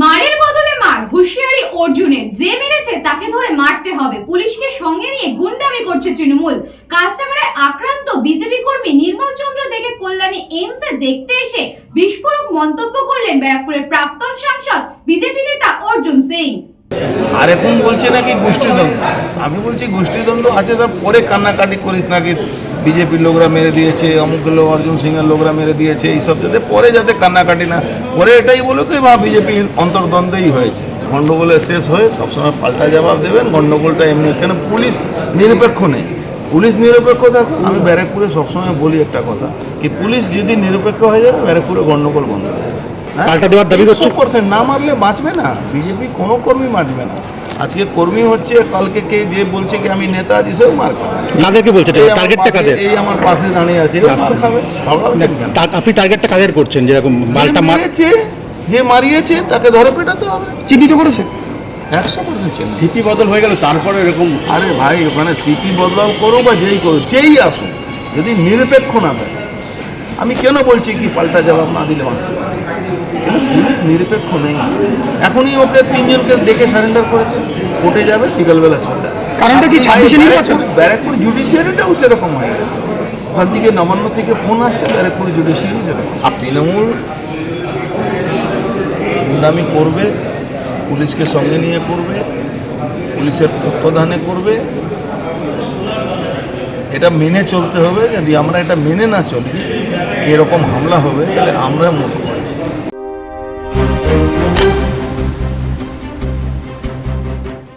মারের বদলে মার, হুঁশিয়ারি অর্জুনের। যে মেরেছে তাকে ধরে মারতে হবে, পুলিশকে সঙ্গে নিয়ে গুন্ডামি করছে তৃণমূল। কাঁচরাপাড়ায় আক্রান্ত বিজেপি কর্মী নির্মল চন্দ্র দেখে কল্যাণী এইমসে দেখতে এসে বিস্ফোরক মন্তব্য করলেন ব্যারাকপুরের প্রাক্তন সাংসদ বিজেপি নেতা অর্জুন সিং। আর এখন বলছে নাকি গোষ্ঠীদ্বন্দ্ব। আমি বলছি গোষ্ঠীদ্বন্দ্ব আছে, তারপরে কান্নাকাটি করিস নাকি বিজেপির লোকরা মেরে দিয়েছে, অমুক লোক অর্জুন সিংয়ের লোকরা মেরে দিয়েছে, এইসব যাতে পরে যাতে কান্নাকাটি না পরে এটাই বলো কি বা বিজেপির অন্তর্দ্বন্দ্বই হয়েছে। গণ্ডগোলে শেষ হয়ে সবসময় পাল্টা জবাব দেবেন। গণ্ডগোলটা এমনি কেন, পুলিশ নিরপেক্ষ নেই। পুলিশ নিরপেক্ষ থাকুক। আমি ব্যারাকপুরে সবসময় বলি একটা কথা, কি পুলিশ যদি নিরপেক্ষ হয়ে যাবে ব্যারাকপুরে গণ্ডগোল বন্ধ হয়ে যাবে। পাল্টা দেওয়ার দাবি করছে 100% না মারলে বাঁচবে না, বিজেপি কোনো কর্মী বাঁচবে না। আজকে কর্মী হচ্ছে, কালকে কে যে বলছে কি আমি নেতা আছি সেও মার খাবে। কাদেরকে বলছে? টার্গেটটা কাদের? এই আমার পাশে দাঁড়িয়ে আছে, মার খাবে। আপনি টার্গেটটা কাদের করছেন? যেরকম মালটা মারিয়েছে, যে মারিয়েছে তাকে ধরে পেটাতে হবে। চিহ্নিত করেছে 100% সিপি বদল হয়ে গেল, তারপরে এরকম। আরে ভাই, ওখানে সিপি বদলাও করো বা যেই করো, যেই আসুন, যদি নিরপেক্ষ না থাকে, আমি কেন বলছি কি পাল্টা জবাব না দিলে বাঁচতে পারে? কেন পুলিশ নিরপেক্ষ নেই। এখনই ওকে 3 জনকে ডেকে সারেন্ডার করেছে, কোর্টে যাবে, বিকালবেলা চলে আসবে। কারণটা কি 26 নির্বাচন? ব্যারাকপুর জুডিশিয়ারিটাও সেরকম হয়ে গেছে। ওখান থেকে নবান্ন থেকে ফোন আসছে, ব্যারাকপুর জুডিশিয়ারি সেরকম। আর তৃণমূল গুন্ডামি করবে, পুলিশকে সঙ্গে নিয়ে করবে, পুলিশের তত্ত্বাবধানে করবে। এটা মেনে চলতে হবে। যদি আমরা এটা মেনে না চলি, এরকম হামলা হবে, তাহলে আমরা মূর্খ আছি।